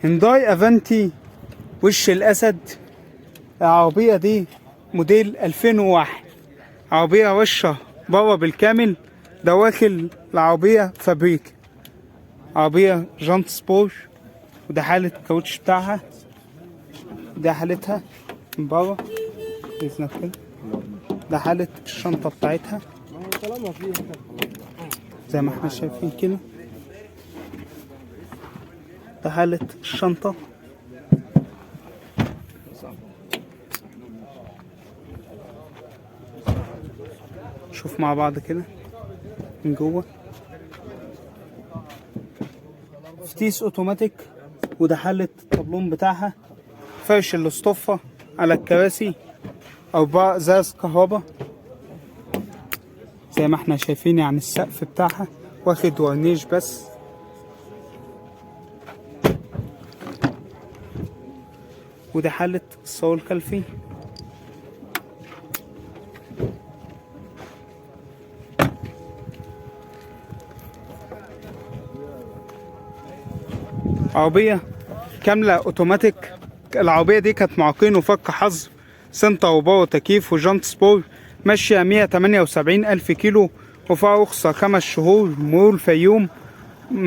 هنداي افنتي وش الاسد. العربية دي موديل 2001. عربية وشة بره بالكامل، دواخل العربية فابريك. عربية جانت سبور، وده حالة الكاوتش بتاعها، ده حالتها من بره بإذنك كده. ده حالة الشنطة بتاعتها زي ما احنا شايفين كده. ده حالة الشنطة. شوف مع بعض كده من جوه. فتيس اوتوماتيك، وده حالة الطبلون بتاعها. فرش الاصطفة على الكراسي، أربعة ازاز كهربا زي ما احنا شايفين. يعني السقف بتاعها واخد ورنيش بس. وده حالة الصالون الخلفي. عربية كاملة اوتوماتيك. العربية دي كانت معاقين وفك حظر، سنتر وباور تكييف وجانت سبور، ماشية 178,000 كيلو، وفيها رخصة 5 شهور، مرور الفيوم،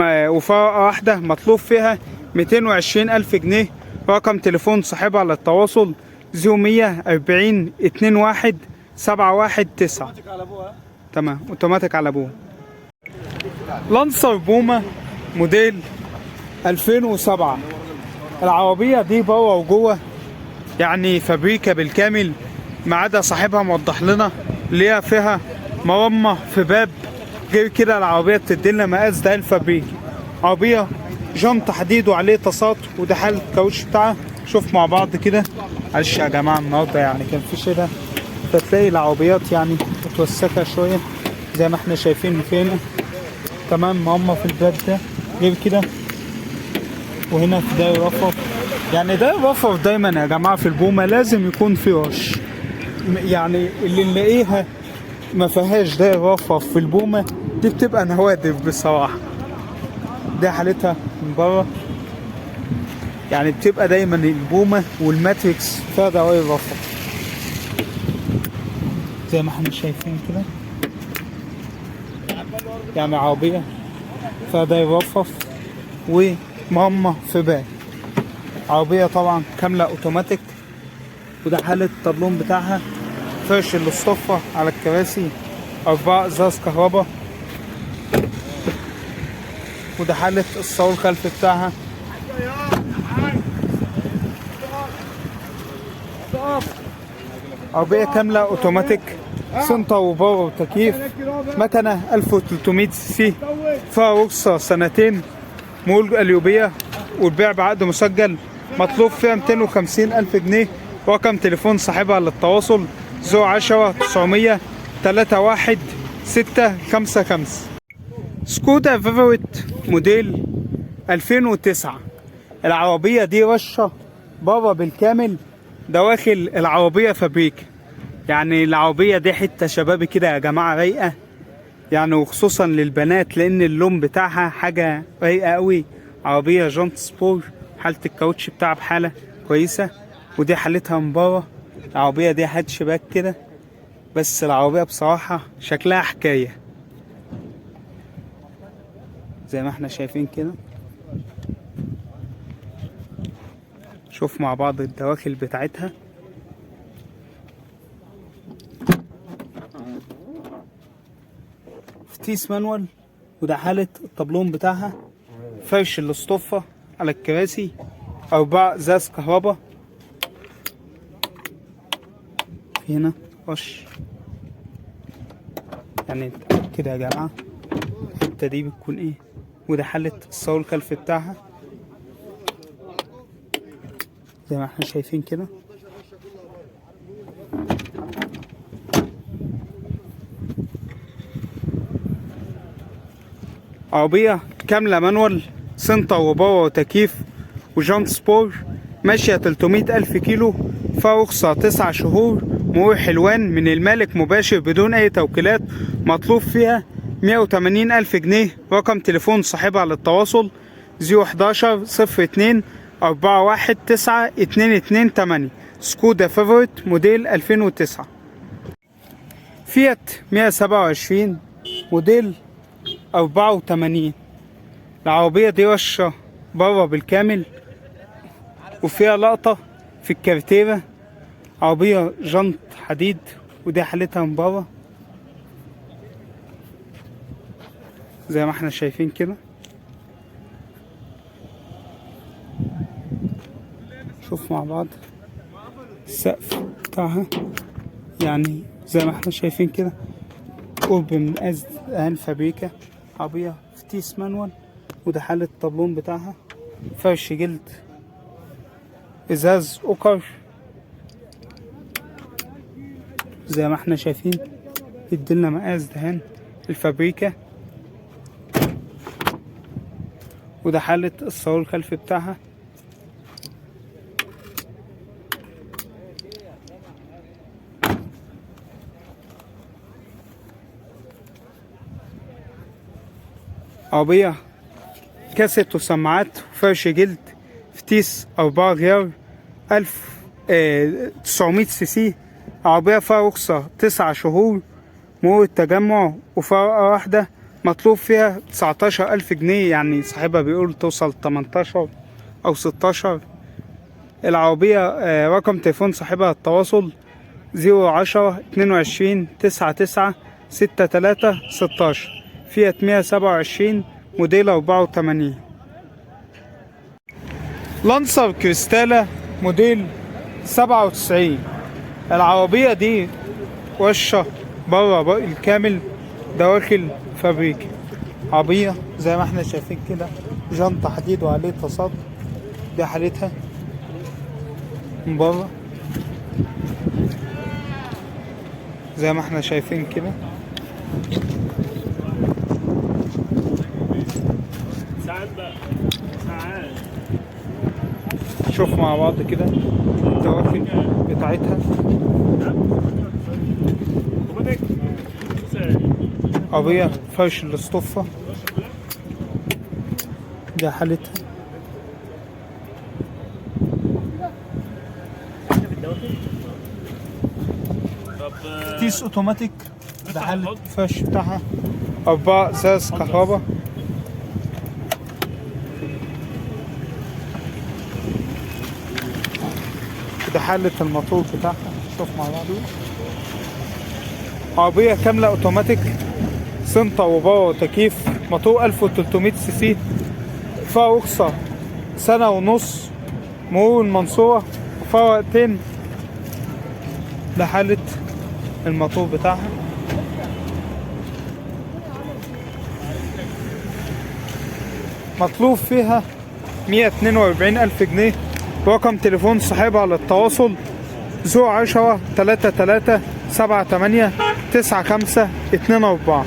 وفيها واحدة مطلوب فيها 220,000 جنيه. رقم تليفون صاحبها للتواصل 0140 21 719. تمام، اوتوماتيك على ابوها. لانسر بومة موديل 2007. العربية دي بره وجوه يعني فابريكا بالكامل، ما عدا صاحبها موضح لنا اللي هي فيها مرمى في باب. غير كده العربية بتديلنا مقاس ده الفابريكا. عربية جنط حديد وعليه تصاط، وده حالة الكاوتش بتاعها. شوف مع بعض كده. معلش يا جماعة النهارده يعني كان في شتا، فتلاقي العربيات يعني متوسخة شوية زي ما احنا شايفين فينا. تمام، مرمى في الباب ده. غير كده وهنا في داير رفرف. يعني داير رفرف دايما يا جماعه في البومه لازم يكون في رش. يعني اللي نلاقيها ما فيهاش داير رفرف في البومه دي بتبقى نوادر بصراحه. دي حالتها من بره. يعني بتبقى دايما البومه والماتريكس فيها داير رفرف زي ما احنا شايفين كده. يعني عربيه فيها داير رفرف ومرمى في باب. عربية طبعا كاملة اوتوماتيك، وده حالة الطبلون بتاعها. فرش الاصطفة على الكراسي، 4 ازاز كهربا، وده حالة الصالون الخلفي بتاعها. عربية كاملة اوتوماتيك، سنتر وباور وتكييف، مكنة 1300 سي سي، فيها رخصة 2 سنين، مول اليوبية، والبيع بعقد مسجل. مطلوب فيها 250,000 جنيه. رقم تليفون صاحبها للتواصل 010 900 31 655. سكودا فيفوريت موديل 2009. العربية دي رشة بره بالكامل، دواخل العربية فابريك. يعني العربية دي حتة شبابي كده يا جماعة، رايقة يعني، وخصوصا للبنات لأن اللون بتاعها حاجة رايقة قوي. عربية جانت سبور، حالة الكاوتش بتاعها بحالة كويسة، ودي حالتها من بره. العربية دي هاتشباك كده، بس العربية بصراحة شكلها حكاية زي ما احنا شايفين كده. شوف مع بعض الدواخل بتاعتها. فتيس مانوال، وده حالة الطبلون بتاعها. فرش الاصطفة على الكراسي، 4 ازاز كهربا. في هنا رش يعني كده يا جماعة. الحتة دي بتكون ايه. وده حالة الصالون الخلفي بتاعها زي ما احنا شايفين كده. عربية كاملة مانوال، سنتر وباور وتكييف وجانت سبور، ماشية 300,000 كيلو، فيها رخصة 9 شهور، مرور حلوان، من المالك مباشر بدون أي توكيلات. مطلوب فيها 180,000 جنيه. رقم تليفون صاحبها للتواصل 011 02 419228 سكودا فيفوريت موديل 2009. فيات 127 موديل 84. العربية دي رشة بره بالكامل وفيها لقطة في الكارتيرة. عربية جنط حديد ودي حالتها من بره زي ما احنا شايفين كده. شوف مع بعض السقف بتاعها يعني زي ما احنا شايفين كده قرب من أذان فابريكا. عربية فتيس مانوال وده حالة الطابلون بتاعها. فرش جلد، ازاز اوكر زي ما احنا شايفين. يديلنا مقاس دهان الفابريكا وده حالة الصالون الخلفي بتاعها. عربية كاسيت وسماعات وفرش جلد، فتيس 4 غيار، 1900 سي سي. عربية فيها رخصة 9 شهور، مرور التجمع وفرقة واحدة. مطلوب فيها 19,000 جنيه، يعني صاحبها بيقول توصل 18 أو 16. العربية رقم تليفون صاحبها التواصل 010-22-99-63-16. فيات 127 موديل 84. لانسر كريستالا موديل 97. العربية دي وشة بره الكامل دواخل فابريكا. عربية زي ما احنا شايفين كده جنط حديد وعليه تصاد. دي حالتها من بره زي ما احنا شايفين كده. شوف مع بعض كده الدواخل بتاعتها. عربية فرش الاصطفة. دي حالتها. كيس اوتوماتيك. ده حالة الفرش بتاعها. 4 ازاز كهرباء. ده حالة الموتور بتاعها. شوف مع بعض. عربية كاملة اوتوماتيك، سنتر وباور وتكييف، موتور 1300 سي سي. فيها رخصة 1.5 سنة، مرور المنصورة وفرقتين. ده حالة الموتور بتاعها. مطلوب فيها 142,000 جنيه. رقم تليفون صاحبها على التواصل 010-33-78-95-24.